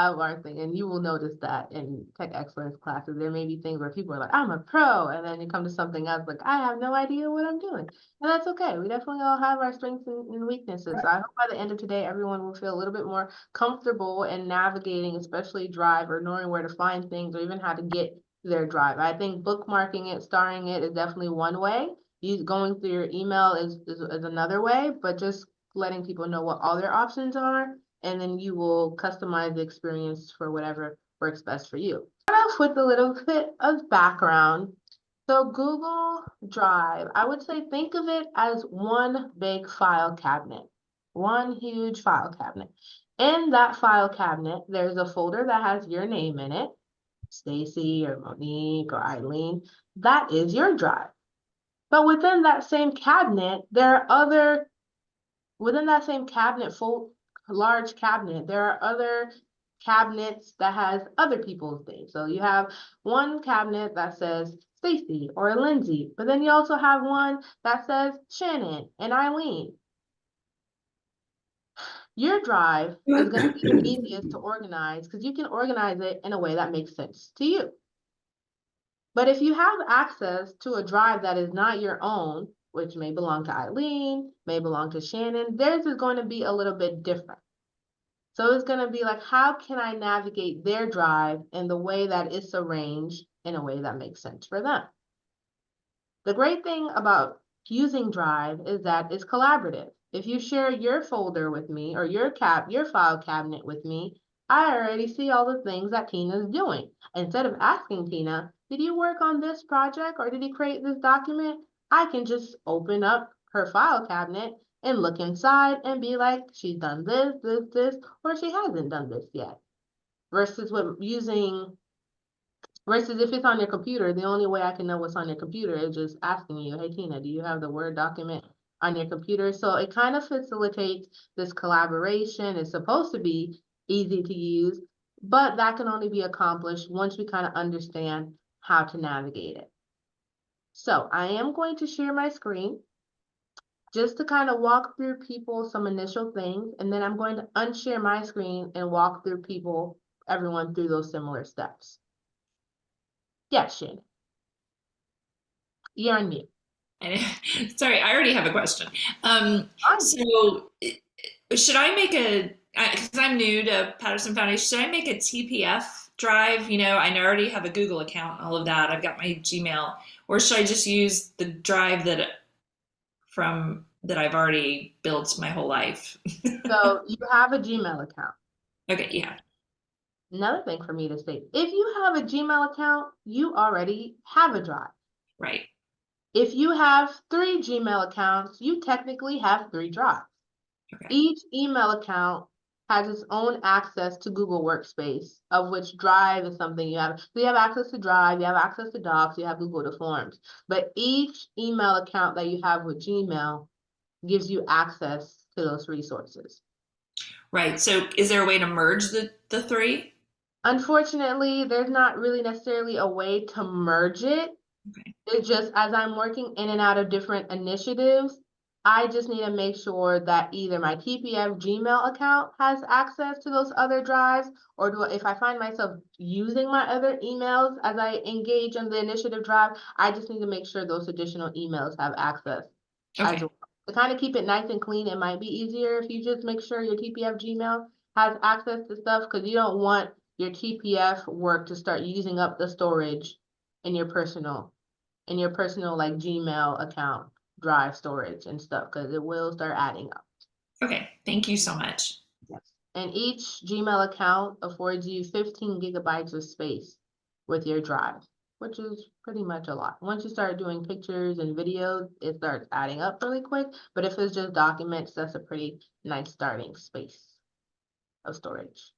have our thing, and you will notice that in tech excellence classes, there may be things where people are like, I'm a pro, and then you come to something else like, I have no idea what I'm doing. And that's okay. We definitely all have our strengths and weaknesses. So I hope by the end of today, everyone will feel a little bit more comfortable in navigating, especially Drive, or knowing where to find things, or even how to get their Drive. I think bookmarking it, starring it is definitely one way. Going through your email is another way, but just letting people know what all their options are, and then you will customize the experience for whatever works best for you. Start off with a little bit of background. So Google Drive, I would say think of it as one big file cabinet, one huge file cabinet. In that file cabinet, there's a folder that has your name in it, Stacy or Monique or Eileen. That is your Drive. But within that same cabinet, within that same cabinet, large cabinet, there are other cabinets that has other people's things. So you have one cabinet that says Stacy or Lindsay, but then you also have one that says Shannon and Eileen. Your Drive is going to be the easiest to organize because you can organize it in a way that makes sense to you. But if you have access to a Drive that is not your own, which may belong to Eileen, may belong to Shannon, theirs is going to be a little bit different. So it's going to be like, how can I navigate their Drive in the way that it's arranged in a way that makes sense for them? The great thing about using Drive is that it's collaborative. If you share your folder with me or your file cabinet with me, I already see all the things that Tina's doing. Instead of asking Tina, did you work on this project or did you create this document? I can just open up her file cabinet and look inside and be like, she's done this, or she hasn't done this yet. Versus if it's on your computer, the only way I can know what's on your computer is just asking you, hey, Tina, do you have the Word document on your computer? So it kind of facilitates this collaboration. It's supposed to be easy to use, but that can only be accomplished once we kind of understand how to navigate it. So I am going to share my screen just to kind of walk through people some initial things, and then I'm going to unshare my screen and walk through everyone through those similar steps. Yes, Shannon. You're on mute. Sorry, I already have a question. So should I make because I'm new to Patterson Foundation, should I make a TPF drive? I already have a Google account, all of that. I've got my Gmail. Or should I just use the drive that I've already built my whole life? So you have a Gmail account. Okay, yeah. Another thing for me to say, if you have a Gmail account, you already have a Drive. Right. If you have 3 Gmail accounts, you technically have 3 Drives. Okay. Each email account has its own access to Google Workspace, of which Drive is something you have. So you have access to Drive, you have access to Docs, you have Google to Forms. But each email account that you have with Gmail gives you access to those resources. Right. So is there a way to merge the 3? Unfortunately, there's not really necessarily a way to merge it. Okay. It's just as I'm working in and out of different initiatives, I just need to make sure that either my TPF Gmail account has access to those other drives, or if I find myself using my other emails as I engage in the initiative drive, I just need to make sure those additional emails have access as well. To kind of keep it nice and clean, it might be easier if you just make sure your TPF Gmail has access to stuff, because you don't want your TPF work to start using up the storage in your personal like Gmail account drive storage and stuff, because it will start adding up. Okay, thank you so much. Yes. And each Gmail account affords you 15 gigabytes of space with your drive, which is pretty much a lot. Once you start doing pictures and videos, it starts adding up really quick. But if it's just documents, that's a pretty nice starting space of storage.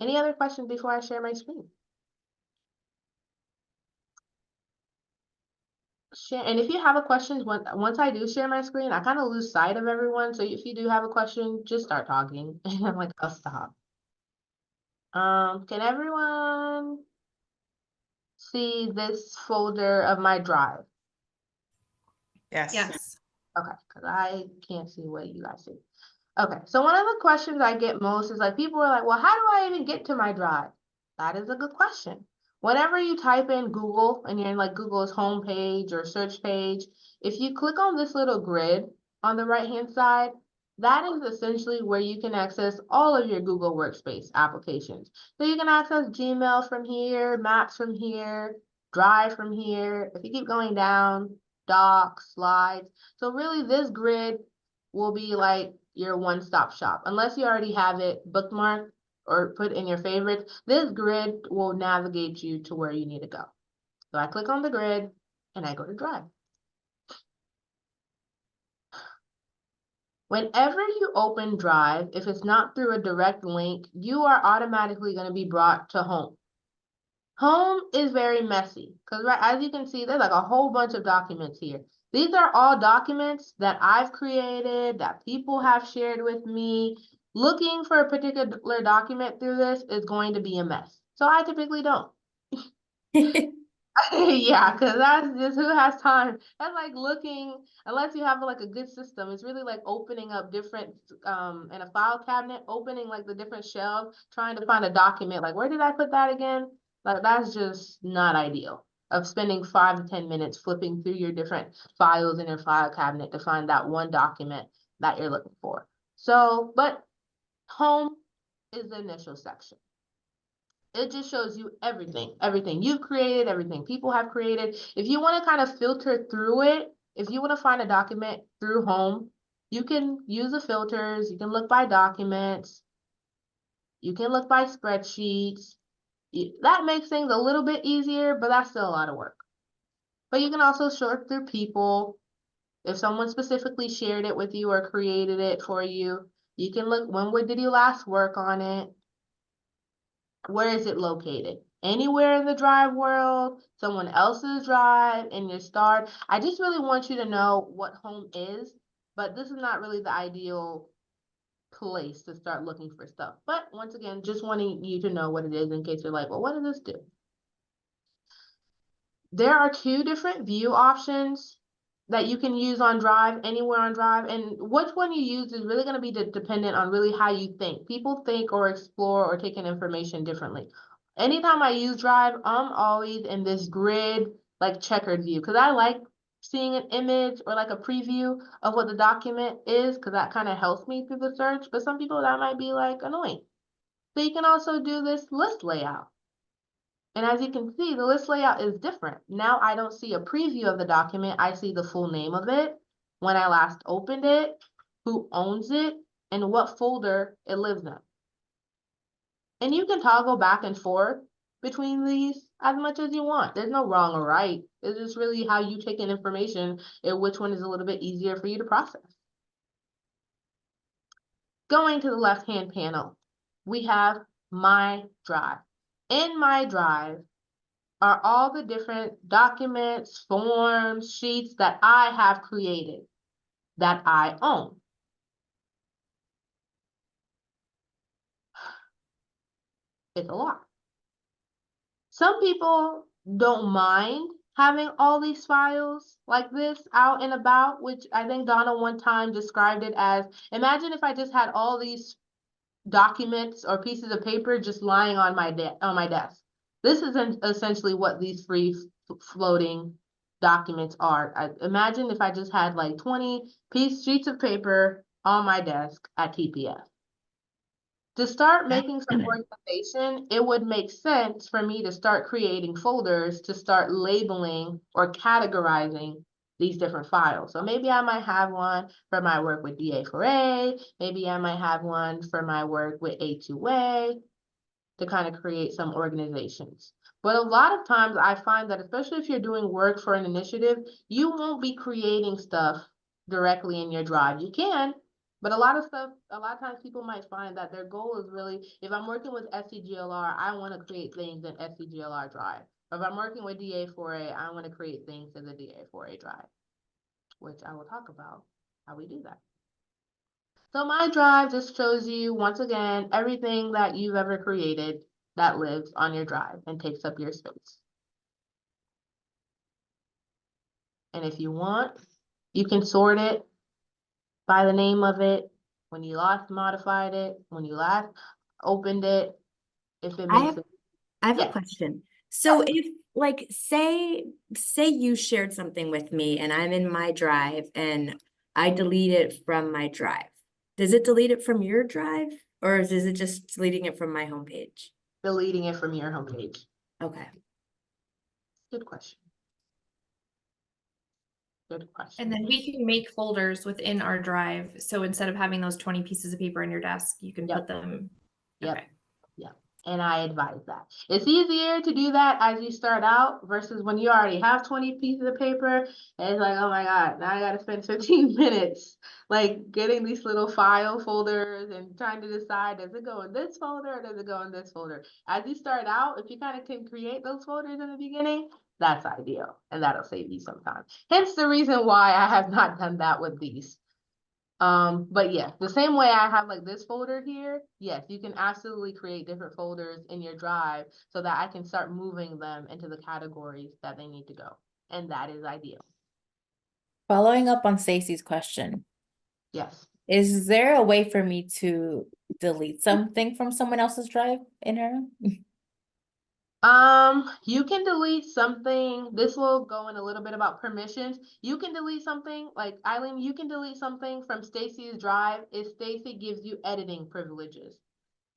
Any other questions before I share my screen? And if you have a question, once I do share my screen, I kind of lose sight of everyone. So if you do have a question, just start talking. And I'm like, I'll stop. Can everyone see this folder of my drive? Yes. Okay, because I can't see what you guys see. Okay, so one of the questions I get most is like people are like, well, how do I even get to my drive? That is a good question. Whenever you type in Google and you're in like Google's homepage or search page, if you click on this little grid on the right-hand side, that is essentially where you can access all of your Google Workspace applications. So you can access Gmail from here, Maps from here, Drive from here. If you keep going down, Docs, Slides. So really this grid will be like your one-stop shop. Unless you already have it bookmarked or put in your favorites, this grid will navigate you to where you need to go. So I click on the grid and I go to Drive. Whenever you open Drive, if it's not through a direct link, you are automatically going to be brought to Home. Home is very messy because right, as you can see, there's like a whole bunch of documents here. These are all documents that I've created, that people have shared with me. Looking for a particular document through this is going to be a mess. So I typically don't. Yeah, because that's just who has time. That's like looking, unless you have like a good system, it's really like opening up different in a file cabinet, opening like the different shelves, trying to find a document, like where did I put that again? Like that's just not ideal. Of spending 5 to 10 minutes flipping through your different files in your file cabinet to find that one document that you're looking for. So, but home is the initial section. It just shows you everything you've created, everything people have created. If you want to kind of filter through it, if you want to find a document through home, you can use the filters. You can look by documents. You can look by spreadsheets. That makes things a little bit easier, but that's still a lot of work. But you can also sort through people. If someone specifically shared it with you or created it for you, you can look, when did you last work on it? Where is it located? Anywhere in the Drive world, someone else's Drive, in your start. I just really want you to know what home is, but this is not really the ideal place to start looking for stuff. But once again, just wanting you to know what it is in case you're like, well, what does this do? There are two different view options that you can use on Drive, anywhere on Drive, and which one you use is really going to be dependent on really how you think. People think or explore or take in information differently. Anytime I use Drive, I'm always in this grid, like checkered view, because I like seeing an image or like a preview of what the document is, because that kind of helps me through the search. But some people that might be like annoying. So you can also do this list layout. And as you can see, the list layout is different. Now I don't see a preview of the document. I see the full name of it, when I last opened it, who owns it, and what folder it lives in. And you can toggle back and forth between these as much as you want. There's no wrong or right. It's just really how you take in information and which one is a little bit easier for you to process. Going to the left-hand panel, we have My Drive. In My Drive, are all the different documents, forms, sheets that I have created, that I own. It's a lot. Some people don't mind having all these files like this out and about, which I think Donna one time described it as, imagine if I just had all these documents or pieces of paper just lying on my desk. This is essentially what these free floating documents are. Imagine if I just had like 20 sheets of paper on my desk at TPF. To start making some organization, it would make sense for me to start creating folders to start labeling or categorizing these different files. So maybe I might have one for my work with DA4A, maybe I might have one for my work with A2A to kind of create some organizations. But a lot of times I find that especially if you're doing work for an initiative, you won't be creating stuff directly in your Drive. You can, but a lot of times people might find that their goal is really, if I'm working with SCGLR, I want to create things in SCGLR Drive. Or if I'm working with DA4A, I want to create things in the DA4A Drive, which I will talk about how we do that. So My Drive just shows you, once again, everything that you've ever created that lives on your Drive and takes up your space. And if you want, you can sort it by the name of it. when you last modified it, when you last opened it, if it I makes have it. I have a Yeah. question. So if like say you shared something with me and I'm in my drive and I delete it from my drive. Does it delete it from your drive or is it just deleting it from my homepage? Deleting it from your homepage. Okay. Good question. Good question. And then we can make folders within our drive. So instead of having those 20 pieces of paper on your desk, you can Yep. put them. Yep. Okay. And I advise that. It's easier to do that as you start out versus when you already have 20 pieces of paper. And it's like, oh my God, now I gotta spend 15 minutes like getting these little file folders and trying to decide, does it go in this folder or does it go in this folder? As you start out, if you kind of can create those folders in the beginning, that's ideal. And that'll save you some time. Hence the reason why I have not done that with these. But yeah, the same way I have like this folder here, yes, you can absolutely create different folders in your drive so that I can start moving them into the categories that they need to go. And that is ideal. Following up on Stacey's question, Yes. is there a way for me to delete something from someone else's drive in her? You can delete something. This will go in a little bit about permissions. You can delete something like Eileen, you can delete something from Stacy's drive if Stacy gives you editing privileges.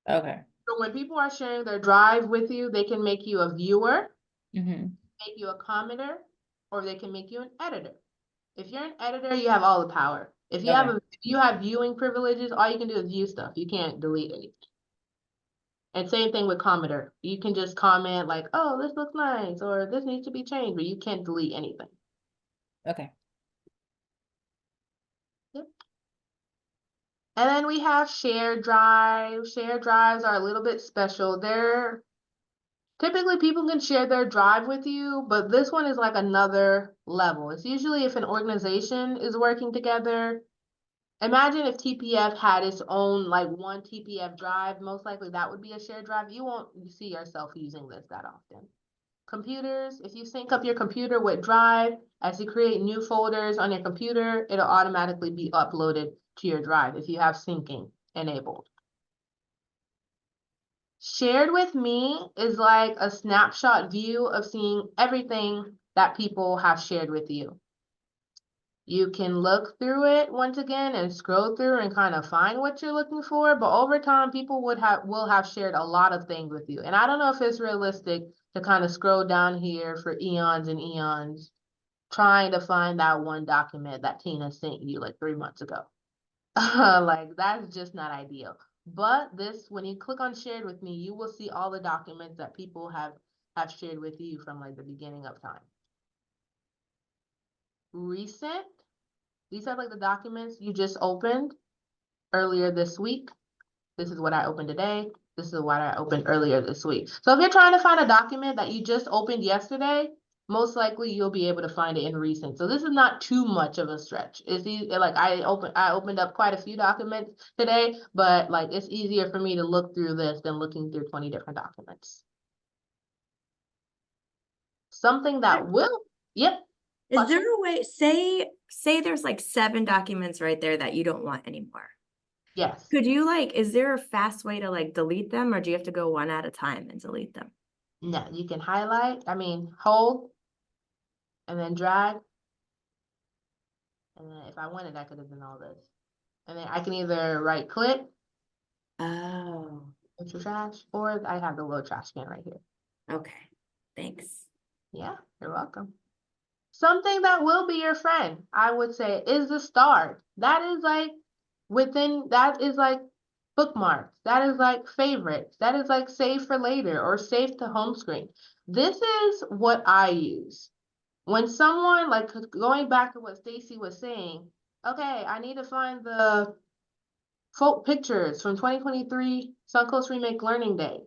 Okay. So when people are sharing their drive with you, they can make you a viewer, Mm-hmm. make you a commenter, or they can make you an editor. If you're an editor, you have all the power. If you Okay. if you have viewing privileges, all you can do is view stuff. You can't delete anything. And same thing with commenter. You can just comment like, oh, this looks nice, or this needs to be changed, but you can't delete anything. Okay. Yep. And then we have shared drives. Shared drives are a little bit special. They're typically people can share their drive with you, but this one is like another level. It's usually if an organization is working together. Imagine if TPF had its own like one TPF drive, most likely that would be a shared drive. You won't see yourself using this that often. Computers, if you sync up your computer with Drive, as you create new folders on your computer, it'll automatically be uploaded to your drive if you have syncing enabled. Shared with me is like a snapshot view of seeing everything that people have shared with you. You can look through it once again and scroll through and kind of find what you're looking for, but over time, people will have shared a lot of things with you. And I don't know if it's realistic to kind of scroll down here for eons and eons, trying to find that one document that Tina sent you like 3 months ago. Like that's just not ideal. But this, when you click on shared with me, you will see all the documents that people have shared with you from like the beginning of time. Recent, these are like the documents you just opened earlier this week. This is what I opened today. This is what I opened earlier this week. So if you're trying to find a document that you just opened yesterday, most likely you'll be able to find it in recent. So this is not too much of a stretch. It's easy, like I opened up quite a few documents today, but like it's easier for me to look through this than looking through 20 different documents. Something that will, yep. Is there a way, say there's like 7 documents right there that you don't want anymore. Yes. Could you like, is there a fast way to like delete them or do you have to go one at a time and delete them? No, you can hold and then drag. And then if I wanted, I could have done all this. And then I can either right click, Oh, into trash, or I have the little trash can right here. okay. Thanks. Yeah, you're welcome. Something that will be your friend, I would say, is the star. That is like bookmarks. That is like favorites. That is like save for later or save to home screen. This is what I use. When someone, like going back to what Stacy was saying, okay, I need to find the folk pictures from 2023 Suncoast Remake Learning Day.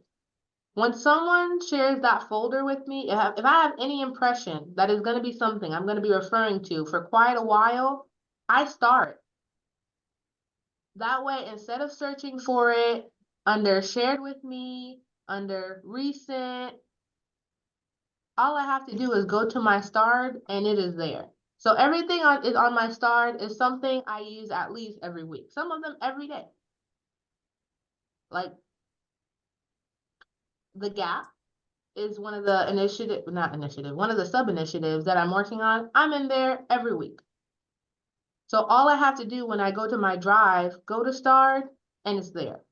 When someone shares that folder with me, if I have any impression that is going to be something I'm going to be referring to for quite a while, I start. That way, instead of searching for it under shared with me, under recent, all I have to do is go to my starred and it is there. So everything is on my starred is something I use at least every week. Some of them every day. Like the Gap is one of the one of the sub-initiatives that I'm working on. I'm in there every week. So all I have to do when I go to my drive, go to starred, and it's there.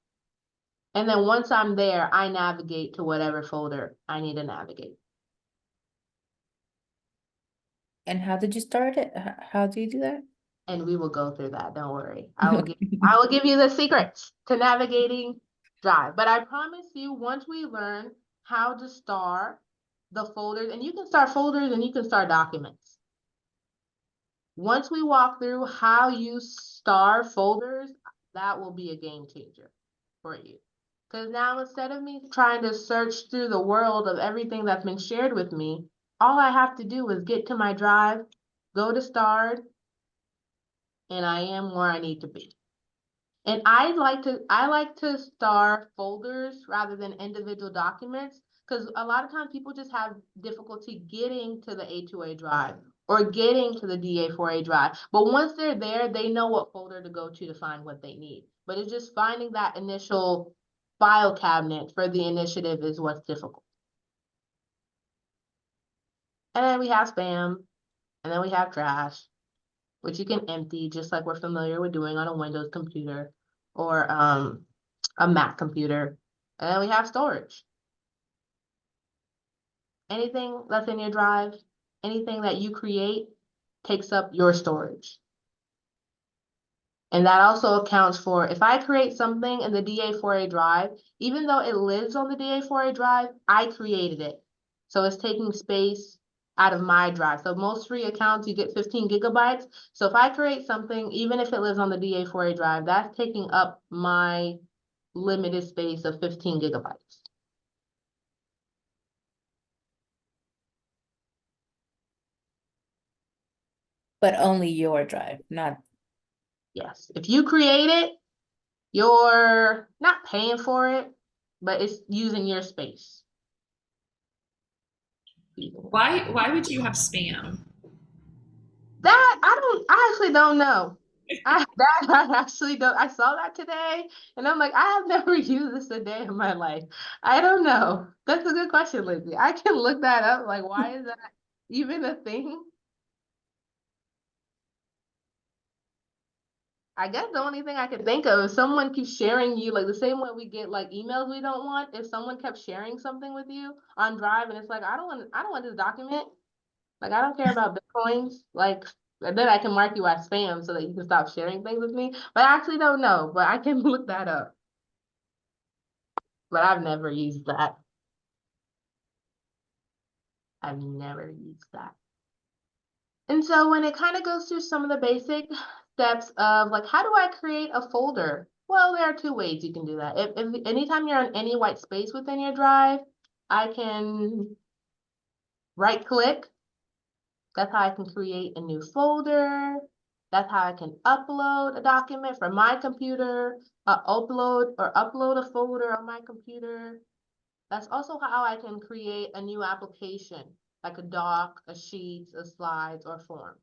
And then once I'm there, I navigate to whatever folder I need to navigate. And how did you start it? How do you do that? And we will go through that. Don't worry. I will give you the secrets to navigating Drive. But I promise you, once we learn how to star the folders, and you can start folders and you can start documents. Once we walk through how you star folders, that will be a game changer for you. Because now instead of me trying to search through the world of everything that's been shared with me, all I have to do is get to my drive, go to starred, and I am where I need to be. And I like to star folders rather than individual documents, because a lot of times people just have difficulty getting to the A2A drive or getting to the DA4A drive. But once they're there, they know what folder to go to find what they need. But it's just finding that initial file cabinet for the initiative is what's difficult. And then we have spam, and then we have trash, which you can empty just like we're familiar with doing on a Windows computer or a Mac computer. And then we have storage. Anything that's in your drive, anything that you create takes up your storage. And that also accounts for, if I create something in the DA4A drive, even though it lives on the DA4A drive, I created it. So it's taking space out of my drive. So most free accounts, you get 15 gigabytes. So if I create something, even if it lives on the DA4A drive, that's taking up my limited space of 15 gigabytes. But only your drive, not. Yes, if you create it, you're not paying for it, but it's using your space. Why would you have spam? That I actually don't know. I actually don't. I saw that today and I'm like, I have never used this a day in my life. I don't know. That's a good question, Lindsay. I can look that up. Like, why is that even a thing? I guess the only thing I could think of is someone keeps sharing you, like the same way we get like emails we don't want. If someone kept sharing something with you on Drive and it's like, I don't want this document. Like, I don't care about Bitcoins. Like, and then I can mark you as spam so that you can stop sharing things with me. But I actually don't know, but I can look that up. But I've never used that. I've never used that. And so when it kind of goes through some of the basic steps of like, how do I create a folder? Well, there are two ways you can do that. If anytime you're on any white space within your drive, I can right click. That's how I can create a new folder. That's how I can upload a document from my computer, upload a folder on my computer. That's also how I can create a new application, like a doc, a sheets, a slides, or form.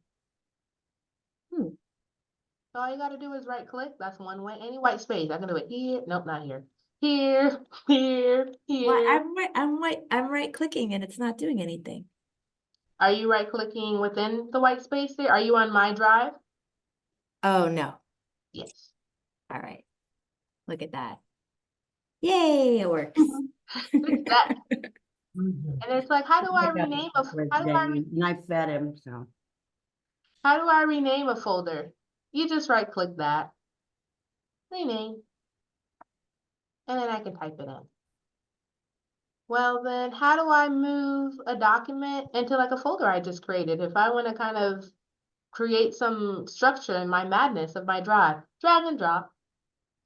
So all you gotta do is right click. That's one way. Any white space. I can do it here. Nope, not here. Here, here, here. Well, I'm right clicking and it's not doing anything. Are you right clicking within the white space there? Are you on my drive? Oh no. Yes. All right. Look at that. Yay, it works. That. And it's like, how do I rename And I fed him, so. how do I rename a folder? You just right click that, rename, and then I can type it in. Well, then how do I move a document into like a folder I just created? If I want to kind of create some structure in my madness of my drive, drag and drop,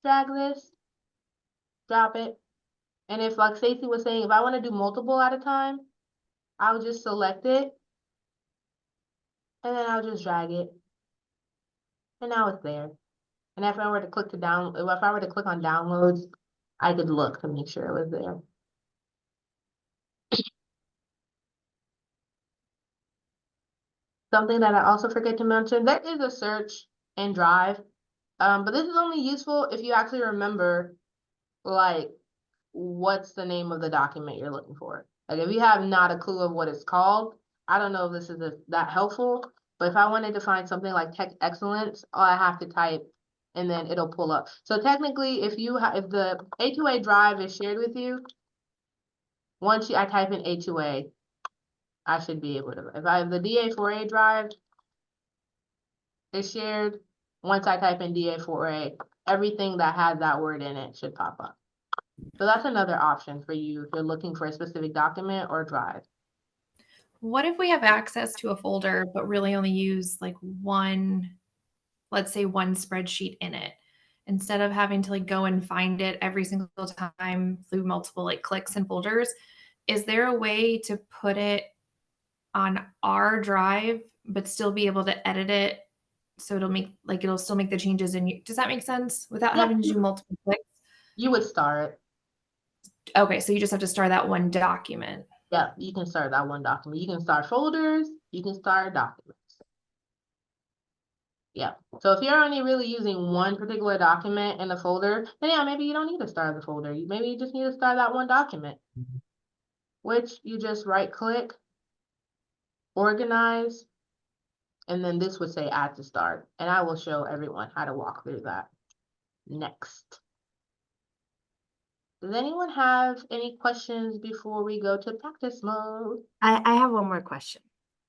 drag this, drop it. And if, like Stacey was saying, if I want to do multiple at a time, I'll just select it and then I'll just drag it. And now it's there. And if I were to click if I were to click on downloads, I could look to make sure it was there. Something that I also forget to mention, there is a search in Drive. But this is only useful if you actually remember, like, what's the name of the document you're looking for. Like, if you have not a clue of what it's called, I don't know if this is that helpful, but if I wanted to find something like tech excellence, all I have to type and then it'll pull up. So technically, if the A2A drive is shared with you, once I type in A2A, I should be able to, if I have the DA4A drive is shared, once I type in DA4A, everything that has that word in it should pop up. So that's another option for you if you're looking for a specific document or drive. What if we have access to a folder, but really only use like one, let's say one spreadsheet in it, instead of having to like go and find it every single time through multiple like clicks and folders? Is there a way to put it on our drive, but still be able to edit it so it'll still make the changes in you? Does that make sense without Yep. having to do multiple clicks? You would start. Okay, so you just have to start that one document. Yeah, you can start that one document. You can start folders, you can start documents. Yeah, so if you're only really using one particular document in the folder, then yeah, maybe you don't need to start the folder. Maybe you just need to start that one document, which you just right click, organize, and then this would say add to start. And I will show everyone how to walk through that next. Does anyone have any questions before we go to practice mode? I have one more question.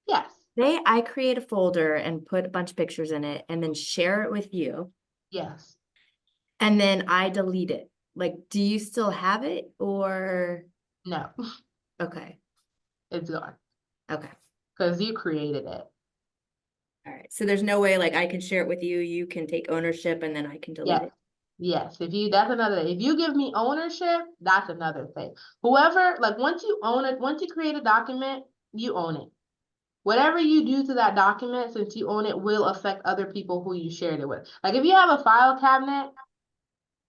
Yes. Say I create a folder and put a bunch of pictures in it and then share it with you, Yes. and then I delete it. Like, do you still have it or? No, Okay, it's gone okay. because you created it. All right. So there's no way like I can share it with you, you can take ownership and then I can delete Yes. it. Yes, that's another, if you give me ownership, that's another thing. Whoever, like, once you own it, once you create a document, you own it. Whatever you do to that document, since you own it, will affect other people who you shared it with. Like, if you have a file cabinet,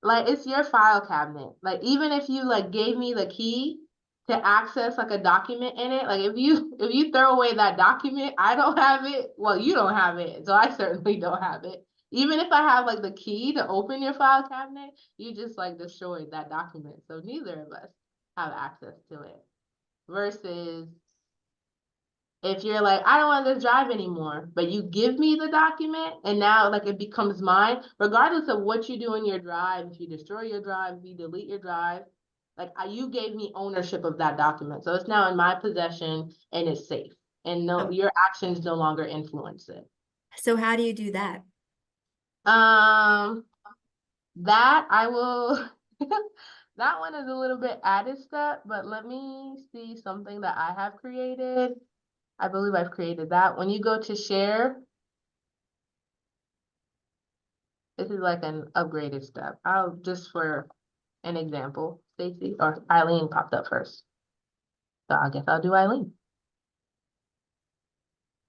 like, it's your file cabinet. Like, even if you like gave me the key to access like a document in it, like if you throw away that document, I don't have it. Well, you don't have it, so I certainly don't have it. Even if I have like the key to open your file cabinet, you just like destroyed that document. So neither of us have access to it. Versus if you're like, I don't want this drive anymore, but you give me the document and now like it becomes mine, regardless of what you do in your drive, if you destroy your drive, if you delete your drive, like you gave me ownership of that document. So it's now in my possession and it's safe. And no, your actions no longer influence it. So how do you do that? That I will, that one is a little bit added step, but let me see something that I have created. I believe I've created that. When you go to share, this is like an upgraded step. I'll just for an example, Stacy or Eileen popped up first. So I guess I'll do Eileen.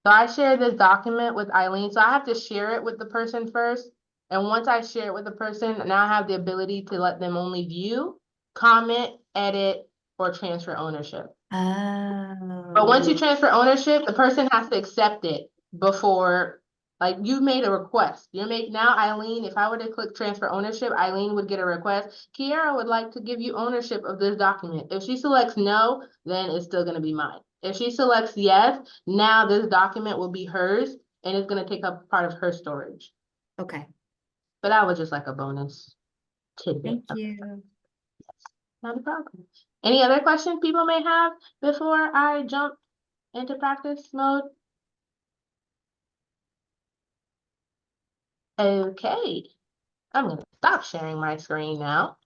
So I share this document with Eileen. So I have to share it with the person first. And once I share it with the person, now I have the ability to let them only view, comment, edit, or transfer ownership. But once you transfer ownership, the person has to accept it before, like you made a request. Now Eileen, if I were to click transfer ownership, Eileen would get a request. Kiara would like to give you ownership of this document. If she selects no, then it's still gonna be mine. If she selects yes, now this document will be hers and it's gonna take up part of her storage. Okay. But that was just like a bonus tidbit. Thank you. Not a problem. Any other questions people may have before I jump into practice mode? Okay, I'm gonna stop sharing my screen now.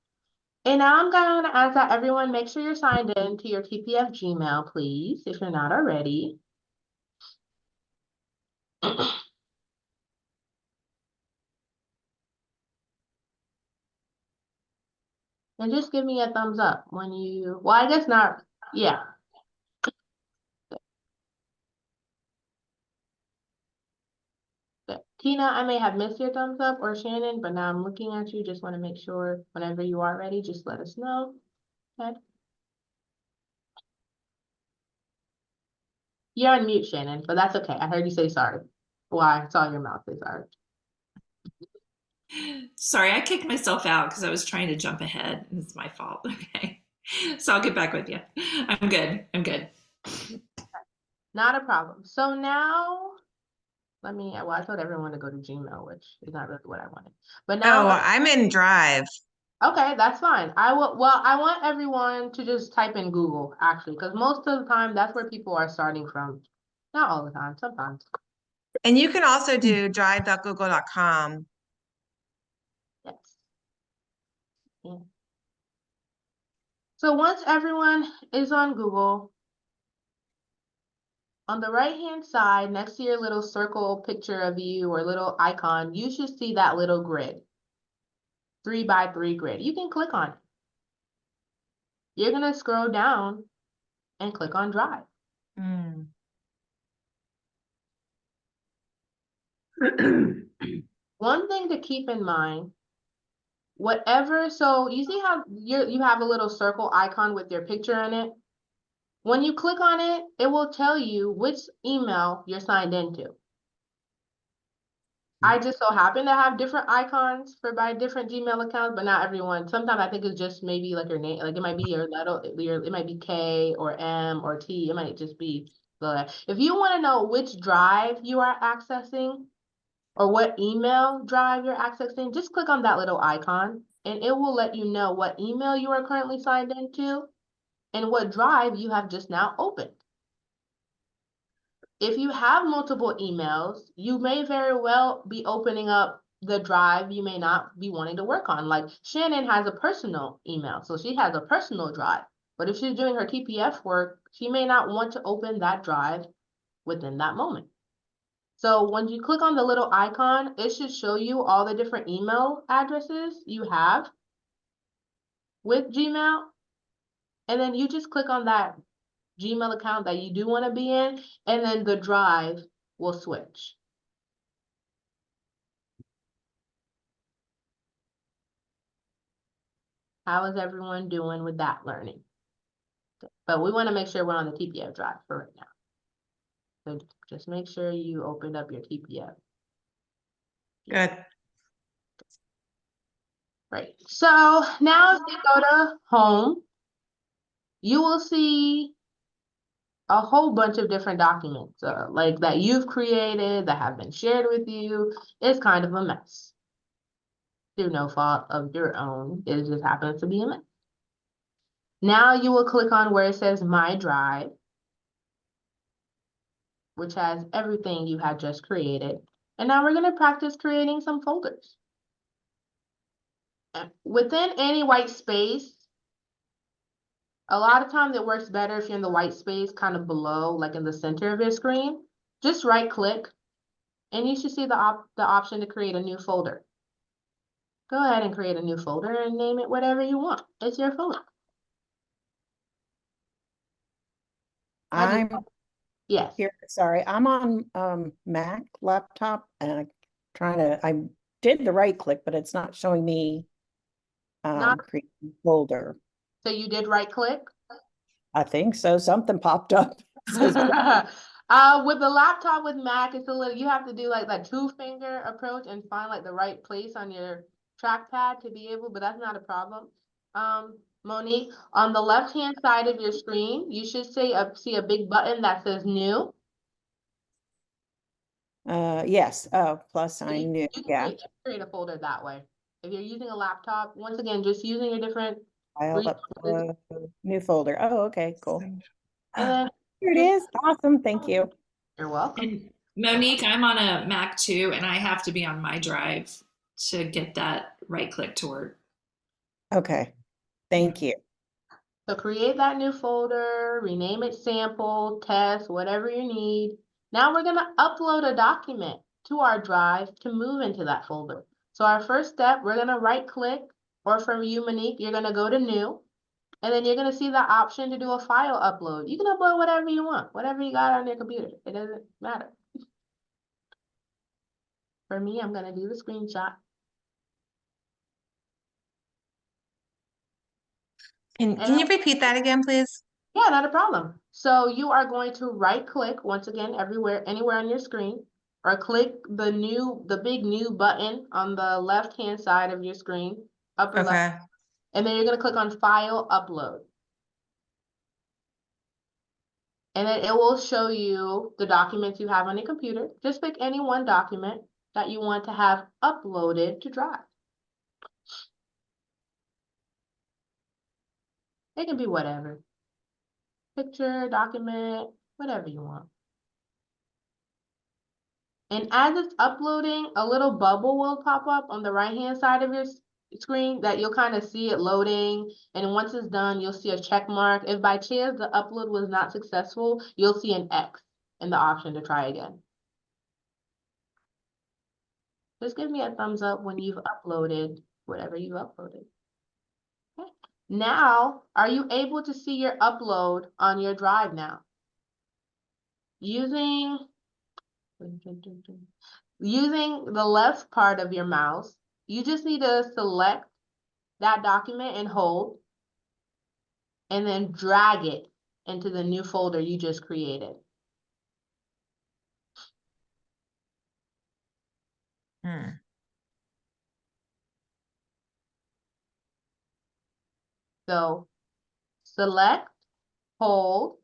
And now I'm gonna ask that everyone make sure you're signed in to your TPF Gmail, please, if you're not already. And just give me a thumbs up when you, well, I guess not, yeah. Good. Tina, I may have missed your thumbs up, or Shannon, but now I'm looking at you. Just want to make sure whenever you are ready, just let us know. Okay. You're on mute, Shannon, but that's okay. I heard you say sorry. Well, I saw your mouth say sorry. Sorry, I kicked myself out because I was trying to jump ahead. It's my fault. Okay. So I'll get back with you. I'm good. I'm good. Not a problem. So now, well, I told everyone to go to Gmail, which is not really what I wanted. But now, Oh, I'm in Drive. okay, that's fine. I want everyone to just type in Google, actually, because most of the time, that's where people are starting from. Not all the time, sometimes. And you can also do drive.google.com. Yes. Yeah. So once everyone is on Google, on the right-hand side, next to your little circle picture of you or little icon, you should see that little grid, 3x3 grid. You can click on it. You're gonna scroll down and click on Drive. Hmm. One thing to keep in mind, so you see how you have a little circle icon with your picture in it? When you click on it, it will tell you which email you're signed into. I just so happen to have different icons for my different Gmail accounts, but not everyone. Sometimes I think it's just maybe like your name, like it might be your letter, it might be K or M or T. It might just be the. If you want to know which drive you are accessing or what email drive you're accessing, just click on that little icon and it will let you know what email you are currently signed into and what drive you have just now opened. If you have multiple emails, you may very well be opening up the drive you may not be wanting to work on. Like Shannon has a personal email, so she has a personal drive. But if she's doing her TPF work, she may not want to open that drive within that moment. So when you click on the little icon, it should show you all the different email addresses you have with Gmail. And then you just click on that Gmail account that you do want to be in, and then the drive will switch. How is everyone doing with that learning? But we want to make sure we're on the TPF drive for right now. So just make sure you opened up your TPF. Good. Right. So now if you go to home, you will see a whole bunch of different documents like that you've created that have been shared with you. It's kind of a mess. Through no fault of your own. It just happens to be a mess. Now you will click on where it says My Drive, which has everything you had just created. And now we're going to practice creating some folders. Within any white space, a lot of times it works better if you're in the white space kind of below, like in the center of your screen. Just right click and you should see the option to create a new folder. Go ahead and create a new folder and name it whatever you want. It's your folder. Yes. Here, sorry, I'm on Mac laptop and I did the right click, but it's not showing me create a folder. So you did right click? I think so. Something popped up. With the laptop with Mac, it's a little, you have to do like that 2-finger approach and find like the right place on your trackpad to be able, but that's not a problem. Monique, on the left-hand side of your screen, you should see a big button that says new. Yes. Oh, plus sign new. You can Yeah. create a folder that way. If you're using a laptop, once again, just using your different resources. New folder. Oh, okay, cool. And then Here it is. Awesome. Thank you. you're welcome. And Monique, I'm on a Mac too, and I have to be on my drive to get that right click to work. Okay. Thank you. So create that new folder, rename it sample, test, whatever you need. Now we're gonna upload a document to our drive to move into that folder. So our first step, we're gonna right click, or for you, Monique, you're gonna go to new, and then you're gonna see the option to do a file upload. You can upload whatever you want, whatever you got on your computer. It doesn't matter. For me, I'm gonna do the screenshot. Can you repeat that again, please? Yeah, not a problem. So you are going to right click once again anywhere on your screen, or click the big new button on the left hand side of your screen, upper left, Okay. and then you're going to click on File Upload. And then it will show you the documents you have on your computer. Just pick any one document that you want to have uploaded to Drive. It can be whatever. Picture, document, whatever you want. And as it's uploading, a little bubble will pop up on the right-hand side of your screen that you'll kind of see it loading. And once it's done, you'll see a check mark. If by chance the upload was not successful, you'll see an X in the option to try again. Just give me a thumbs up when you've uploaded whatever you've uploaded. Okay. Now, are you able to see your upload on your Drive now? Using the left part of your mouse, you just need to select that document and hold, and then drag it into the new folder you just created. So select, hold,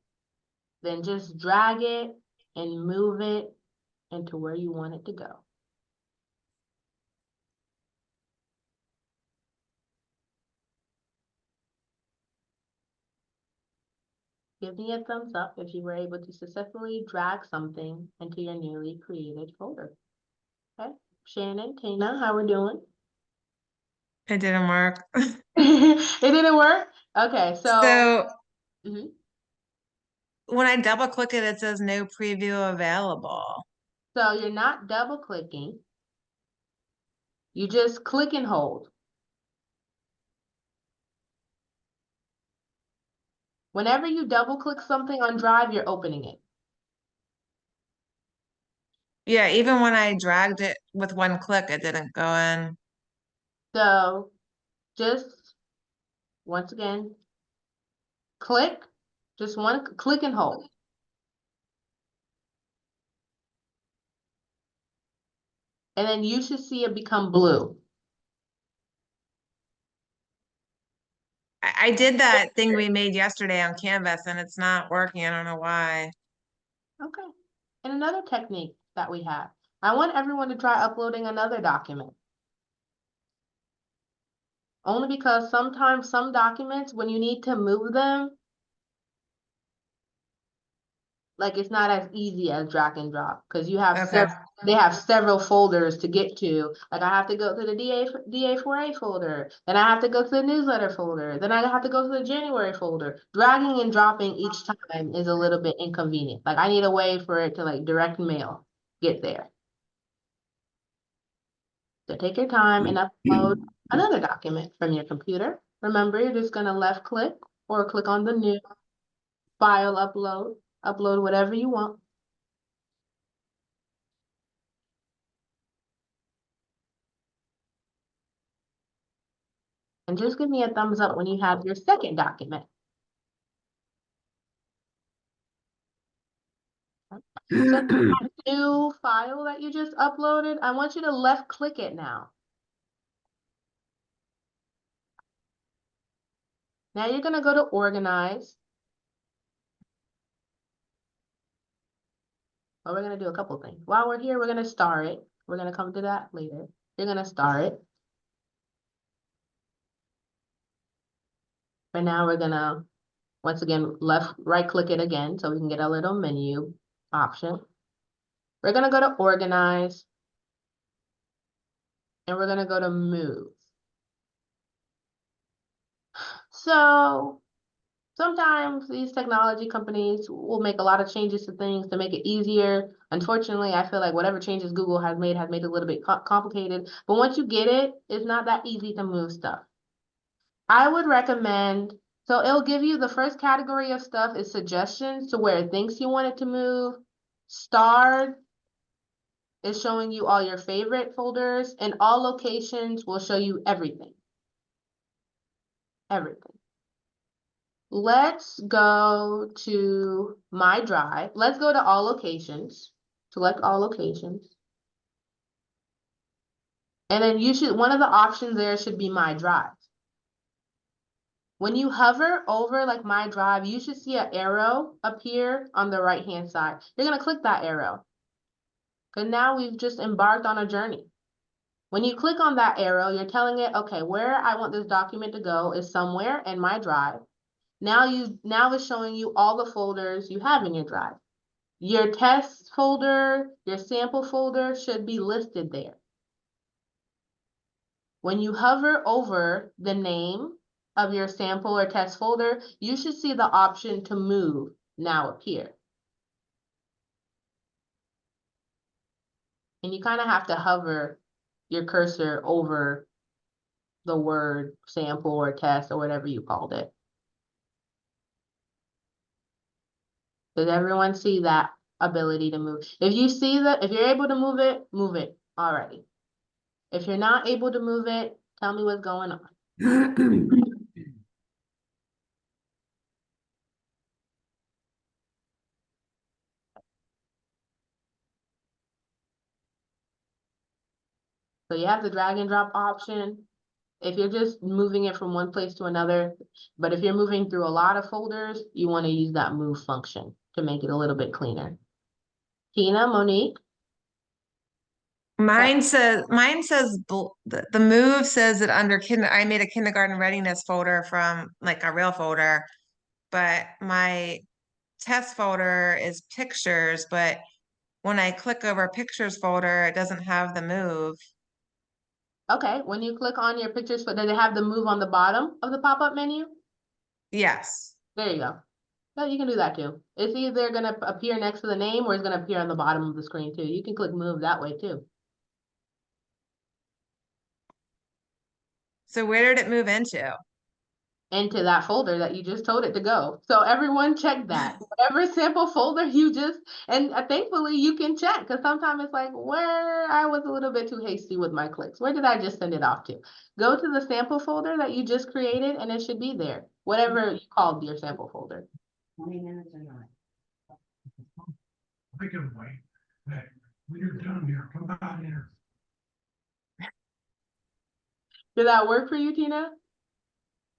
then just drag it and move it into where you want it to go. Give me a thumbs up if you were able to successfully drag something into your newly created folder. Okay, Shannon, Tina, how we're doing? It didn't work. It didn't work? Okay, So Mhm. when I double click it, it says no preview available. So you're not double clicking. You just click and hold. Whenever you double click something on Drive, you're opening it. Yeah, even when I dragged it with one click, it didn't go in. So just once again, click, just one click and hold. And then you should see it become blue. I did that thing we made yesterday on Canvas and it's not working. I don't know why. Okay. And another technique that we have, I want everyone to try uploading another document. Only because sometimes some documents, when you need to move them, like it's not as easy as drag and drop, because you have Okay. they have several folders to get to. Like I have to go to the DA4A folder, then I have to go to the newsletter folder, then I have to go to the January folder. Dragging and dropping each time is a little bit inconvenient. Like I need a way for it to like direct mail get there. So take your time and upload another document from your computer. Remember, you're just gonna left click or click on the new file upload whatever you want. And just give me a thumbs up when you have your second document. So that new file that you just uploaded, I want you to left click it now. Now you're gonna go to organize. Well, we're gonna do a couple things. While we're here, we're gonna star it. We're gonna come to that later. You're gonna star it. For now, we're gonna, once again, right click it again so we can get a little menu option. We're gonna go to organize. And we're gonna go to move. So sometimes these technology companies will make a lot of changes to things to make it easier. Unfortunately, I feel like whatever changes Google has made it a little bit complicated. But once you get it, it's not that easy to move stuff. I would recommend, so it'll give you the first category of stuff is suggestions to where it thinks you want it to move. Starred is showing you all your favorite folders, and all locations will show you everything. Everything. let's go to my drive. Let's go to all locations. Select all locations. And then one of the options there should be my drive. When you hover over like my drive, you should see an arrow appear on the right-hand side. You're gonna click that arrow. Because now we've just embarked on a journey. When you click on that arrow, you're telling it, okay, where I want this document to go is somewhere in my drive. Now it's showing you all the folders you have in your drive. Your test folder, your sample folder should be listed there. When you hover over the name of your sample or test folder, you should see the option to move now appear. And you kind of have to hover your cursor over the word sample or test or whatever you called it. Does everyone see that ability to move? If you're able to move it already. If you're not able to move it, tell me what's going on. So you have the drag and drop option. If you're just moving it from one place to another, but if you're moving through a lot of folders, you want to use that move function to make it a little bit cleaner. Tina, Monique? Mine says the move says that under I made a kindergarten readiness folder from like a real folder, but my test folder is pictures, but when I click over pictures folder, it doesn't have the move. Okay, when you click on your pictures, does it have the move on the bottom of the pop-up menu? Yes. There you go. No, you can do that too. It's either gonna appear next to the name or it's gonna appear on the bottom of the screen too. You can click move that way too. So where did it move into? Into that folder that you just told it to go. So everyone check that. Whatever sample folder you just, and thankfully you can check, because sometimes it's like where I was a little bit too hasty with my clicks. Where did I just send it off to? Go to the sample folder that you just created and it should be there. Whatever you called your sample folder. 20 minutes or not? I can wait. Hey, when you're done here, come out here. Did that work for you, Tina?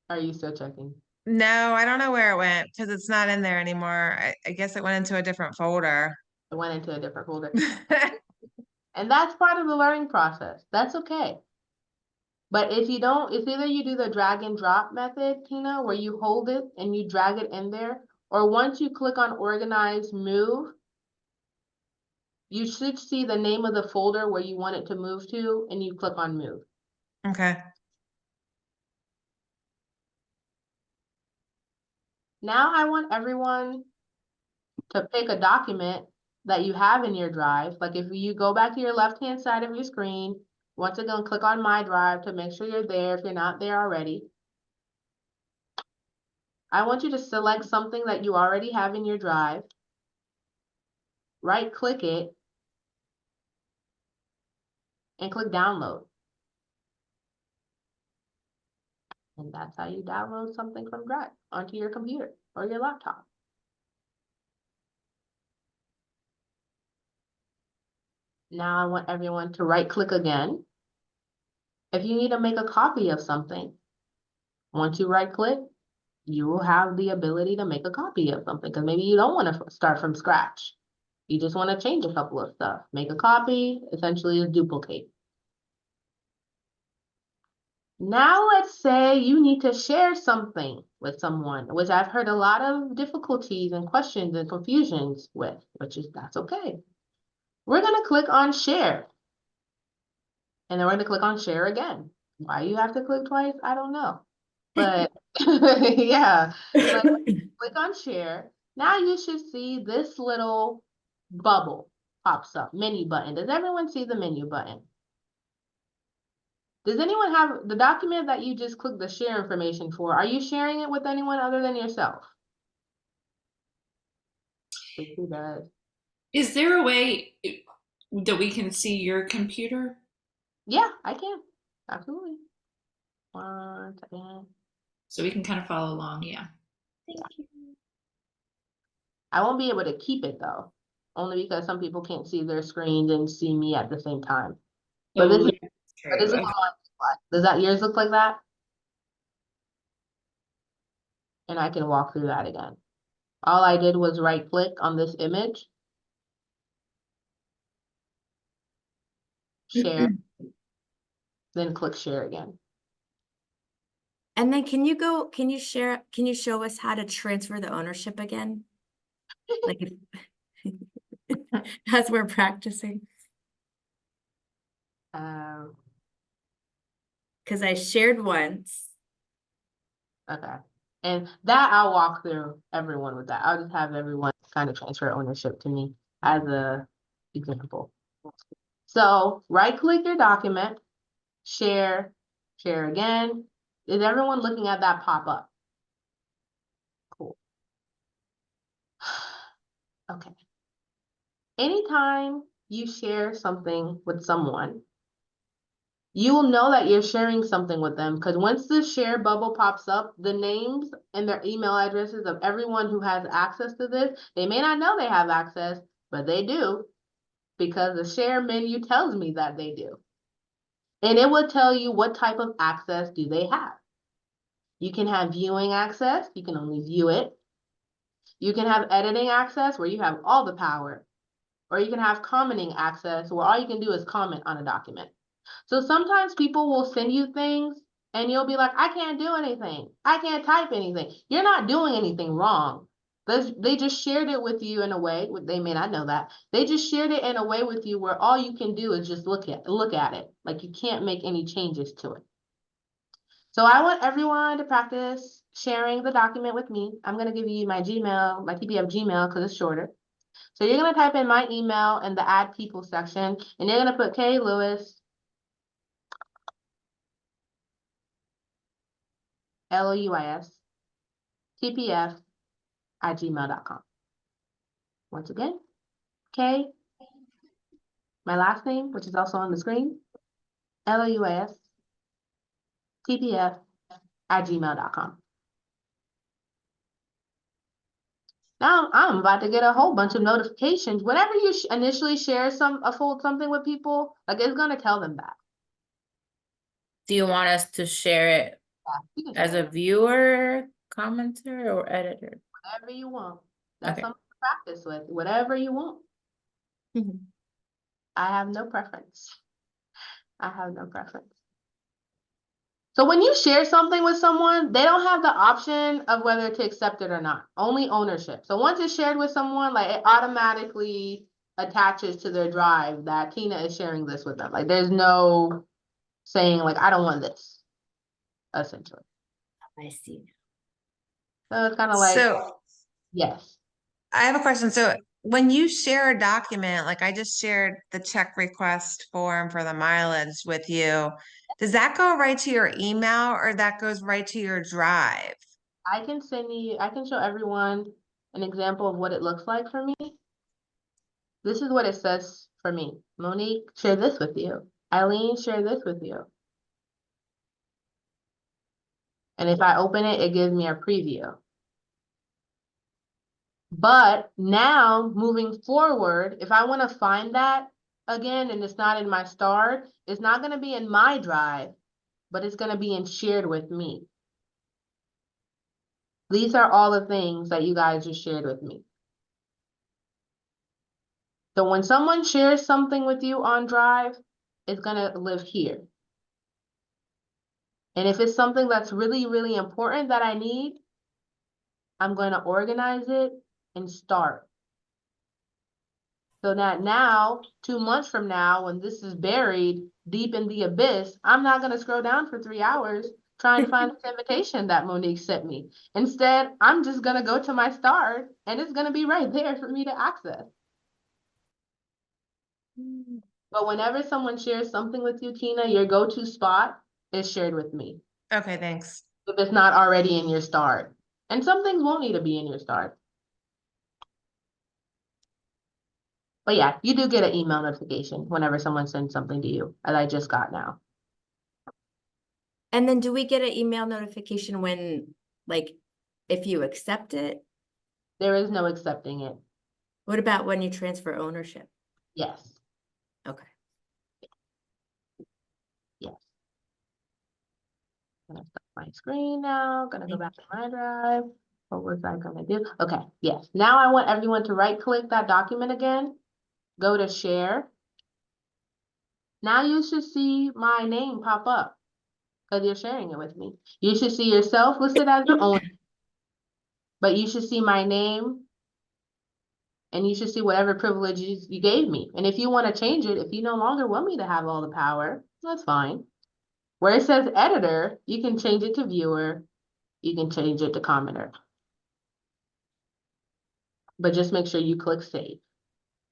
Are you still checking? No, I don't know where it went because it's not in there anymore. I guess it went into a different folder. It went into a different folder. And that's part of the learning process. That's okay. But if you don't, it's either you do the drag and drop method, Tina, where you hold it and you drag it in there, or once you click on organize move, you should see the name of the folder where you want it to move to, and you click on move. Okay. Now I want everyone to pick a document that you have in your drive. Like if you go back to your left-hand side of your screen, once again, click on my drive to make sure you're there if you're not there already. I want you to select something that you already have in your drive. Right-click it and click download. And that's how you download something from Drive onto your computer or your laptop. Now I want everyone to right-click again. If you need to make a copy of something, once you right-click, you will have the ability to make a copy of something, because maybe you don't want to start from scratch. You just want to change a couple of stuff. Make a copy, essentially a duplicate. Now let's say you need to share something with someone, which I've heard a lot of difficulties and questions and confusions with, that's okay. We're going to click on share. And then we're going to click on share again. Why you have to click twice, I don't know. But yeah, like, click on share. Now you should see this little bubble pops up, menu button. Does everyone see the menu button? Does anyone have the document that you just clicked the share information for? Are you sharing it with anyone other than yourself? Who does? Is there a way that we can see your computer? Yeah, I can. Absolutely. 1 second. So we can kind of follow along, yeah. Thank you. I won't be able to keep it though, only because some people can't see their screens and see me at the same time. But this Oh, is, that's but this is true. what mine looks like. Does that yours look like that? And I can walk through that again. All I did was right click on this image, share, then click share again. And then can you show us how to transfer the ownership again? Like as we're practicing. Because I shared once. Okay. And that I'll walk through everyone with that. I'll just have everyone kind of transfer ownership to me as a example. So right click your document, share, share again. Is everyone looking at that pop up? Cool. Okay. Anytime you share something with someone, you will know that you're sharing something with them because once the share bubble pops up, the names and their email addresses of everyone who has access to this, they may not know they have access, but they do because the share menu tells me that they do. And it will tell you what type of access do they have. You can have viewing access, you can only view it. You can have editing access where you have all the power, or you can have commenting access where all you can do is comment on a document. So sometimes people will send you things and you'll be like, I can't do anything. I can't type anything. You're not doing anything wrong. They just shared it with you in a way, they may not know that. They just shared it in a way with you where all you can do is just look at it. Like you can't make any changes to it. So I want everyone to practice sharing the document with me. I'm going to give you my Gmail, my TPF Gmail because it's shorter. So you're going to type in my email in the add people section and you're going to put K Lewis LOUIS TPF at gmail.com. Once again, K, my last name, which is also on the screen, LOUIS TPF at gmail.com. Now I'm about to get a whole bunch of notifications. Whenever you initially share something with people, like it's gonna tell them that. Do you want us to share it You can as share a it viewer, commenter, or editor? whatever you want. That's Okay. something to practice with. Whatever you want. I have no preference. I have no preference. So when you share something with someone, they don't have the option of whether to accept it or not, only ownership. So once it's shared with someone, like it automatically attaches to their drive that Tina is sharing this with them. Like there's no saying like, I don't want this, essentially. I see. So it's kind of like, So yes. I have a question. So when you share a document, like I just shared the check request form for the mileage with you, does that go right to your email or that goes right to your drive? I can show everyone an example of what it looks like for me. This is what it says for me. Monique, share this with you. Eileen, share this with you. And if I open it, it gives me a preview. But now moving forward, if I want to find that again, and it's not in my start, it's not going to be in my drive, but it's going to be in shared with me. These are all the things that you guys just shared with me. So when someone shares something with you on Drive, it's going to live here. And if it's something that's really, really important that I need, I'm going to organize it and start. So that now, 2 months from now, when this is buried deep in the abyss, I'm not going to scroll down for 3 hours trying to find this invitation that Monique sent me. Instead, I'm just going to go to my start and it's going to be right there for me to access. But whenever someone shares something with you, Tina, your go-to spot is shared with me. Okay, thanks. If it's not already in your start. And some things won't need to be in your start. But yeah, you do get an email notification whenever someone sends something to you, as I just got now. And then do we get an email notification when like if you accept it? There is no accepting it. What about when you transfer ownership? Yes, Okay. yes. Gonna stop my screen now, gonna go back to my drive. What was I gonna do? Okay, yes. Now I want everyone to right click that document again, go to share. Now you should see my name pop up because you're sharing it with me. You should see yourself listed as the owner, but you should see my name and you should see whatever privileges you gave me. And if you want to change it, if you no longer want me to have all the power, that's fine. Where it says editor, you can change it to viewer, you can change it to commenter. But just make sure you click save.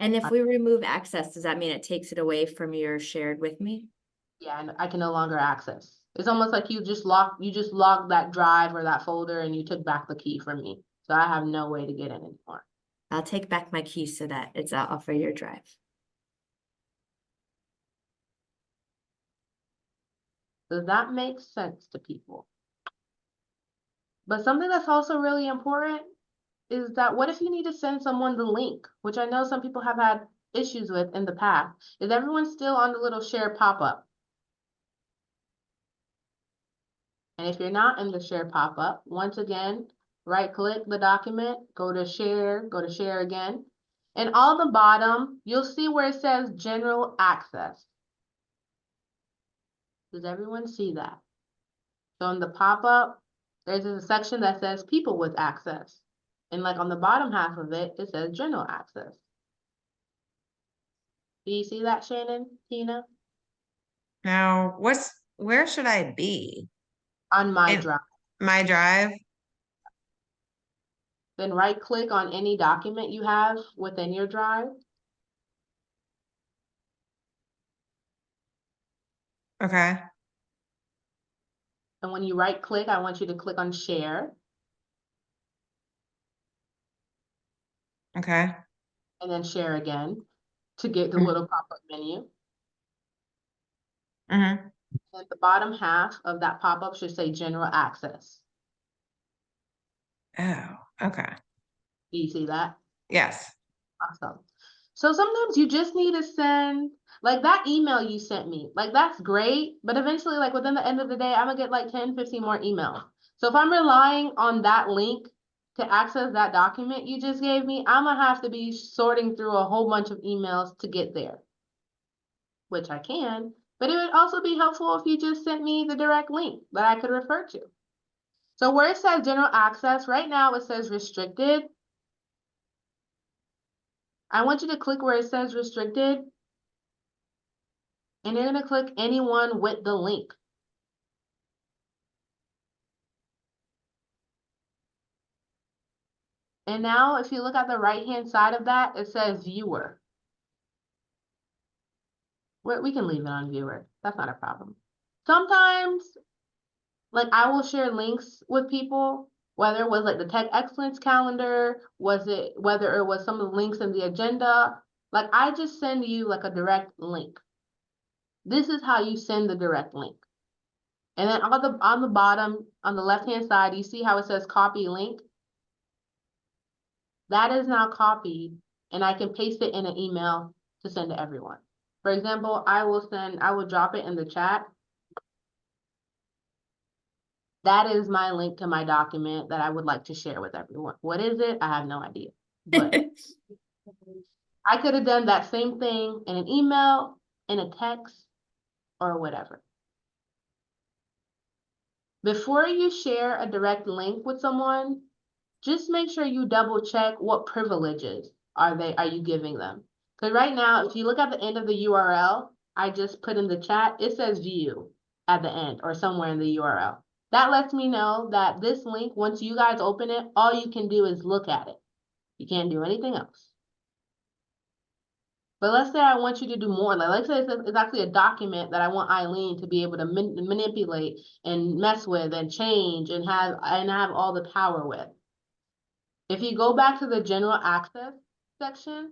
And if we remove access, does that mean it takes it away from your shared with me? Yeah, and I can no longer access. It's almost like you just locked that drive or that folder and you took back the key from me. So I have no way to get in anymore. I'll take back my keys so that it's off of your drive. Does that make sense to people? But something that's also really important is that what if you need to send someone the link, which I know some people have had issues with in the past. Is everyone still on the little share pop-up? And if you're not in the share pop-up, once again, right-click the document, go to share again. And on the bottom, you'll see where it says general access. Does everyone see that? So in the pop-up, there's a section that says people with access. And like on the bottom half of it, it says general access. Do you see that, Shannon, Tina? Now, where should I be? On my In drive. my drive? Then right-click on any document you have within your drive. Okay. And when you right-click, I want you to click on share. Okay. And then share again to get the little pop-up menu. Mm-hmm. At the bottom half of that pop-up should say general access. Oh, okay. Do you see that? Yes. Awesome. So sometimes you just need to send, like that email you sent me, like that's great, but eventually like within the end of the day, I'm gonna get like 10, 15 more emails. So if I'm relying on that link to access that document you just gave me, I'm gonna have to be sorting through a whole bunch of emails to get there, which I can, but it would also be helpful if you just sent me the direct link that I could refer to. So where it says general access, right now it says restricted. I want you to click where it says restricted, and you're gonna click anyone with the link. And now if you look at the right-hand side of that, it says viewer. We can leave it on viewer, that's not a problem. Sometimes, like I will share links with people, whether it was like the Tech Excellence calendar, whether it was some of the links in the agenda, like I just send you like a direct link. This is how you send the direct link. And then on the bottom, on the left-hand side, you see how it says copy link? That is now copied, and I can paste it in an email to send to everyone. For example, I will drop it in the chat. That is my link to my document that I would like to share with everyone. What is it? I have no idea. But I could have done that same thing in an email, in a text, or whatever. Before you share a direct link with someone, just make sure you double check what privileges are you giving them. Because right now, if you look at the end of the URL, I just put in the chat, it says view at the end or somewhere in the URL. That lets me know that this link, once you guys open it, all you can do is look at it. You can't do anything else. But let's say I want you to do more. Like, let's say it's actually a document that I want Eileen to be able to manipulate and mess with and change and have all the power with. If you go back to the general access section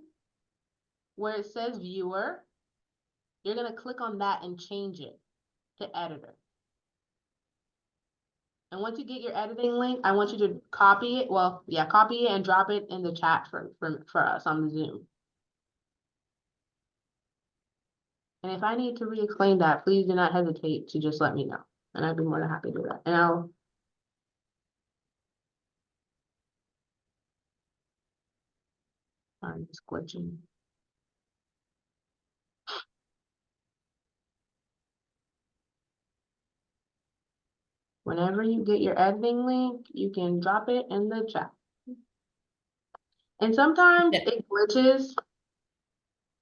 where it says viewer, you're going to click on that and change it to editor. And once you get your editing link, I want you to copy it. Well, yeah, copy it and drop it in the chat for us on the Zoom. And if I need to re-explain that, please do not hesitate to just let me know. And I'd be more than happy to do that. And I'm just glitching. Whenever you get your editing link, you can drop it in the chat. And sometimes Yeah. it glitches.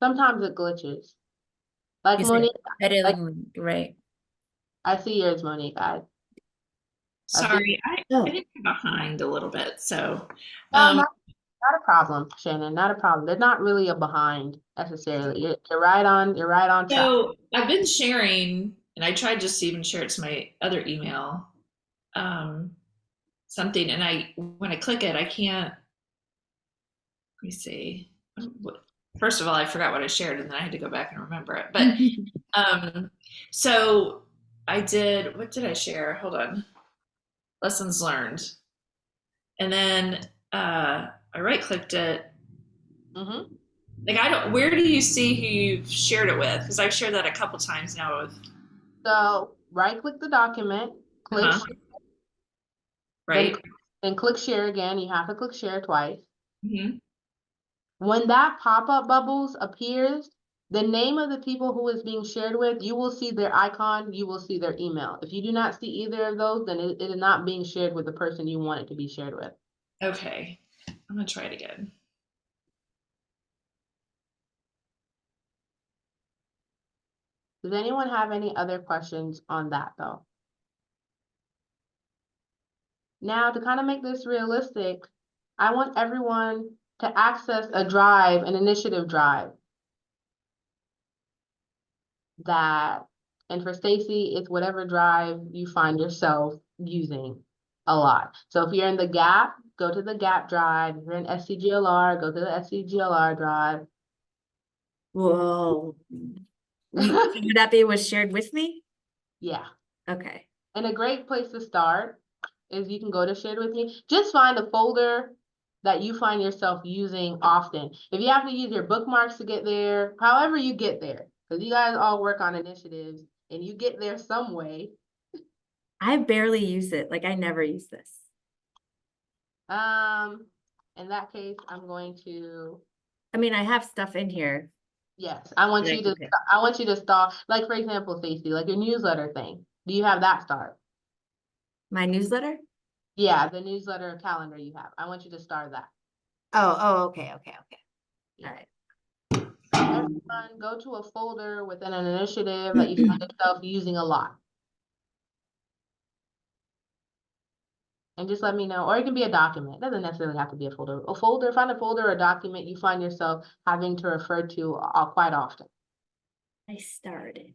Sometimes it glitches. Like You said Monique, like, editing link, right? I see yours, Monique. Sorry, I Oh. think I'm behind a little bit. So, No, not a problem, Shannon. Not a problem. They're not really a behind necessarily. You're right on. You're right on track. so I've been sharing, and I tried just to even share it to my other email, something, and when I click it, I can't. Let me see. First of all, I forgot what I shared, and then I had to go back and remember it. But so I did. What did I share? Hold on. Lessons learned, and then I right clicked it. Mm-hmm. Like I don't. Where do you see who you've shared it with? Because I've shared that a couple times now with. So right-click the document, click, Uh-huh. Right. then click share again. You have to click share twice. Mm-hmm. When that pop-up bubbles appears, the name of the people who is being shared with, you will see their icon, you will see their email. If you do not see either of those, then it is not being shared with the person you want it to be shared with. Okay. I'm gonna try it again. Does anyone have any other questions on that though? Now, to kind of make this realistic, I want everyone to access a drive, an initiative drive. And for Stacy, it's whatever drive you find yourself using a lot. So if you're in the Gap, go to the Gap drive. If you're in SCGLR, go to the SCGLR drive. Whoa. Would that be was shared with me? Yeah. Okay. And a great place to start is you can go to Shared With Me. Just find a folder that you find yourself using often. If you have to use your bookmarks to get there, however you get there, because you guys all work on initiatives and you get there some way. I barely use it. Like I never use this. In that case, I'm going to, I mean, I have stuff in here. yes, I want that I you can to, pick. I want you to start, like for example, Stacey, like your newsletter thing. Do you have that start? My newsletter? Yeah, the newsletter calendar you have. I want you to start that. Oh, okay. Yeah. All right. Everyone go to a folder within an initiative that you find yourself using a lot. And just let me know, or it can be a document. It doesn't necessarily have to be a folder. Find a folder or a document you find yourself having to refer to quite often. I started.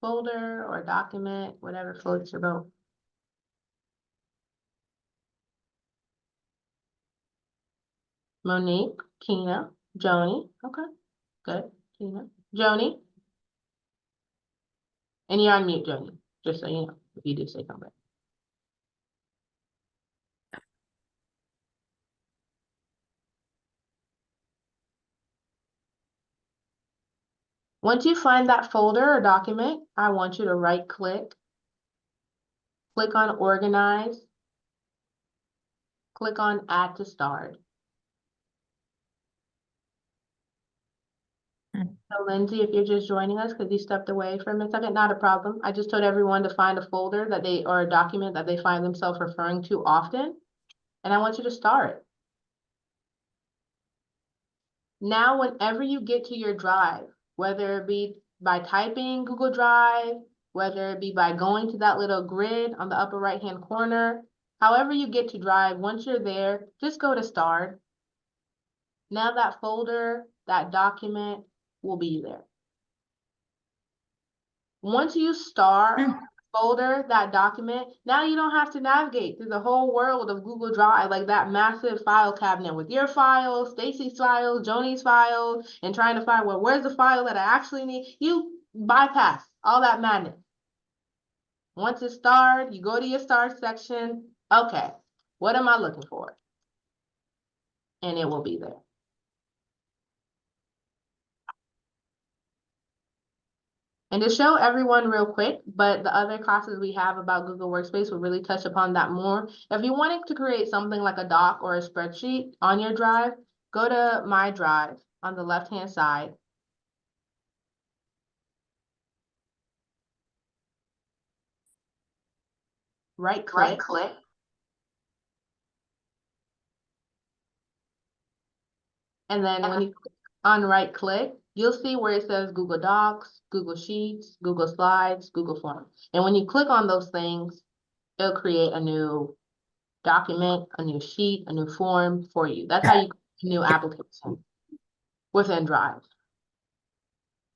Folder or document, whatever floats your boat. Monique, Kina, Joni. Okay, good. Kina, Joni. And you're on mute, Joni, just so you know, if you do say something. Once you find that folder or document, I want you to right click, click on organize, click on add to start. So Lindsay, if you're just joining us because you stepped away for a second, not a problem. I just told everyone to find a folder that or a document that they find themselves referring to often. And I want you to start. Now, whenever you get to your drive, whether it be by typing Google Drive, whether it be by going to that little grid on the upper right-hand corner, however you get to Drive, once you're there, just go to Start. Now that folder, that document will be there. Once you start folder, that document, now you don't have to navigate through the whole world of Google Drive, like that massive file cabinet with your files, Stacy's files, Joni's files, and trying to find, well, where's the file that I actually need? You bypass all that madness. Once it's starred, you go to your start section. Okay, what am I looking for? And it will be there. And to show everyone real quick, but the other classes we have about Google Workspace will really touch upon that more. If you wanted to create something like a doc or a spreadsheet on your drive, go to My Drive on the left-hand side. Right click. And then when you click on right click, you'll see where it says Google Docs, Google Sheets, Google Slides, Google Forms. And when you click on those things, it'll create a new document, a new sheet, a new form for you. That's how you create a new application within Drive.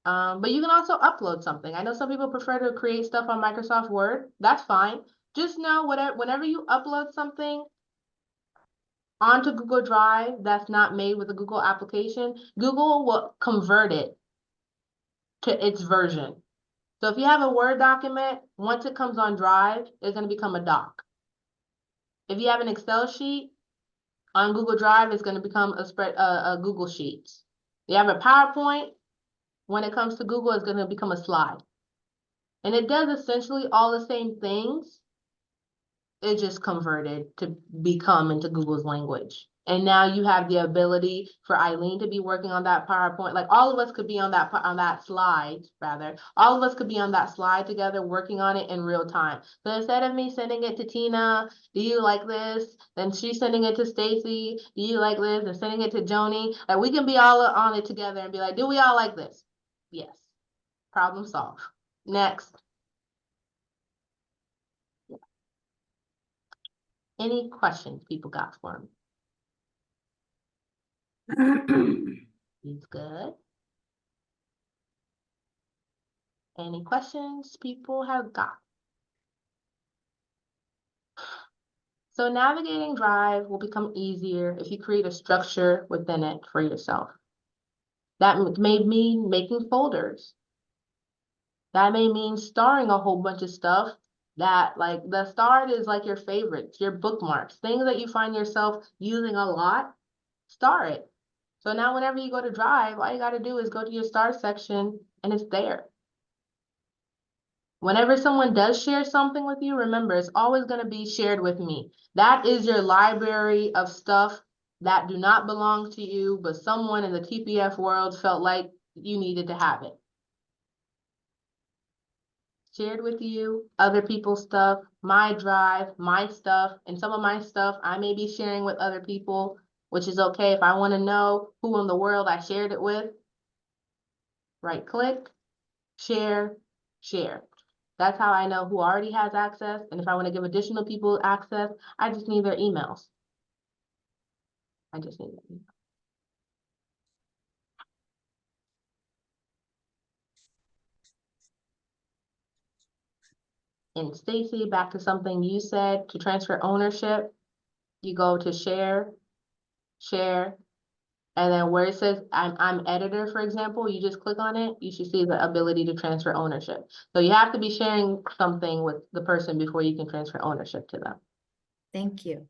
But you can also upload something. I know some people prefer to create stuff on Microsoft Word. That's fine. Just know whenever you upload something onto Google Drive that's not made with a Google application, Google will convert it to its version. So if you have a Word document, once it comes on Drive, it's going to become a doc. If you have an Excel sheet on Google Drive, it's going to become a Google Sheets. You have a PowerPoint, when it comes to Google, it's going to become a slide. And it does essentially all the same things. It just converted to become into Google's language. And now you have the ability for Eileen to be working on that PowerPoint. Like all of us could be on that slide, rather. All of us could be on that slide together, working on it in real time. So instead of me sending it to Tina, do you like this? Then she's sending it to Stacy, do you like this? And sending it to Joni. Like we can be all on it together and be like, do we all like this? Yes. Problem solved. Next. Any questions people got for me? He's good. Any questions people have got? So navigating Drive will become easier if you create a structure within it for yourself. That may mean making folders. That may mean starring a whole bunch of stuff that, like, the start is like your favorites, your bookmarks, things that you find yourself using a lot, star it. So now whenever you go to Drive, all you got to do is go to your start section and it's there. Whenever someone does share something with you, remember, it's always going to be shared with me. That is your library of stuff that do not belong to you, but someone in the TPF world felt like you needed to have it. Shared with you, other people's stuff, my drive, my stuff, and some of my stuff I may be sharing with other people, which is okay. If I want to know who in the world I shared it with, right click, share, share. That's how I know who already has access. And if I want to give additional people access, I just need their emails. I just need their email. And Stacy, back to something you said, to transfer ownership, you go to share, share, and then where it says I'm editor, for example, you just click on it, you should see the ability to transfer ownership. So you have to be sharing something with the person before you can transfer ownership to them. Thank you.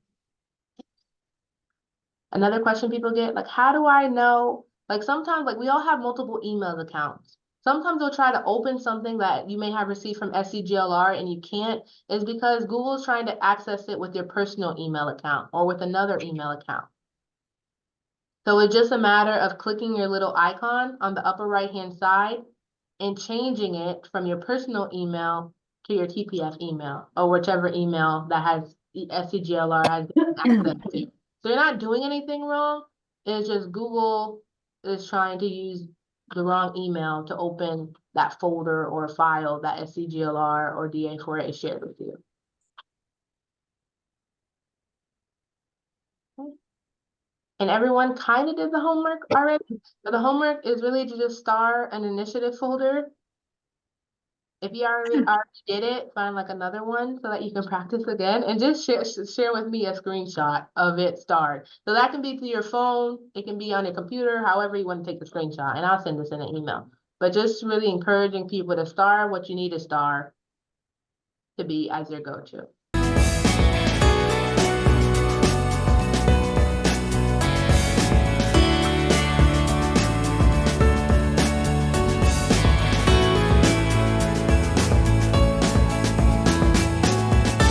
Another question people get, like, how do I know? Like sometimes, like we all have multiple email accounts. Sometimes they'll try to open something that you may have received from SCGLR and you can't, is because Google's trying to access it with your personal email account or with another email account. So it's just a matter of clicking your little icon on the upper right-hand side and changing it from your personal email to your TPF email or whichever email that has SCGLR has access to. So you're not doing anything wrong. It's just Google is trying to use the wrong email to open that folder or file that SCGLR or DA4A shared with you. Okay. And everyone kind of did the homework already. But the homework is really to just star an initiative folder If you already did it, find like another one so that you can practice again, and just share with me a screenshot of it starred. So that can be to your phone, it can be on your computer, however you want to take the screenshot, and I'll send this in an email. But just really encouraging people to star what you need to star to be as your go-to.